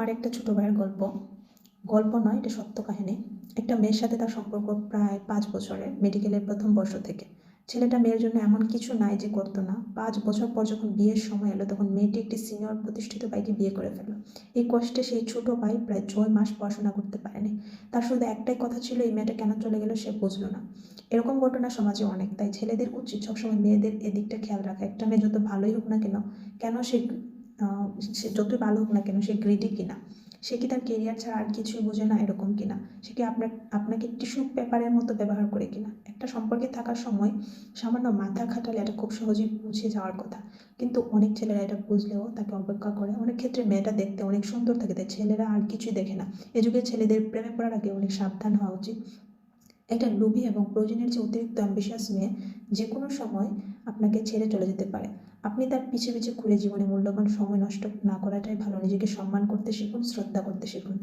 আর একটা ছোট ভাইয়ের গল্প। গল্প নয়, এটা সত্য কাহিনী। একটা মেয়ের সাথে তার সম্পর্ক প্রায় 5 বছরের, মেডিকেলের প্রথম বর্ষ থেকে। ছেলেটা মেয়ের জন্য এমন কিছু নাই যে করতো না। 5 বছর পর যখন বিয়ের সময় এলো, তখন মেয়েটি একটি সিনিয়র প্রতিষ্ঠিত ভাইকে বিয়ে করে ফেলল। এই কষ্টে সেই ছোট ভাই প্রায় 6 মাস পড়াশোনা করতে পারেনি। তার শুধু একটাই কথা ছিল, এই মেয়েটা কেন চলে গেল সে বুঝলো না। এরকম ঘটনা সমাজে অনেক, তাই ছেলেদের উচিত সবসময় মেয়েদের এদিকটা খেয়াল রাখা। একটা মেয়ে যত ভালোই হোক না কেন, কেন সে সে যতই ভালো হোক না কেন, সে গ্রিডি কিনা, সে কি তার কেরিয়ার ছাড়া আর কিছুই বোঝে না এরকম কিনা, সে কি আপনাকে টিস্যু পেপারের মতো ব্যবহার করে কিনা। একটা সম্পর্কে থাকার সময় সামান্য মাথা খাটালে এটা খুব সহজেই বুঝে যাওয়ার কথা, কিন্তু অনেক ছেলেরা এটা বুঝলেও তাকে অপেক্ষা করে। অনেক ক্ষেত্রে মেয়েটা দেখতে অনেক সুন্দর থাকে, তাই ছেলেরা আর কিছুই দেখে না। এ যুগে ছেলেদের প্রেমে পড়ার আগে অনেক সাবধান হওয়া উচিত। একটা লোভী এবং প্রয়োজনের চেয়ে অতিরিক্ত অ্যাম্বিশাস মেয়ে যে কোনো সময় আপনাকে ছেড়ে চলে যেতে পারে। আপনি তার পিছে পিছে ঘুরে জীবনে মূল্যবান সময় নষ্ট না করাটাই ভালো। নিজেকে সম্মান করতে শিখুন, শ্রদ্ধা করতে শিখুন।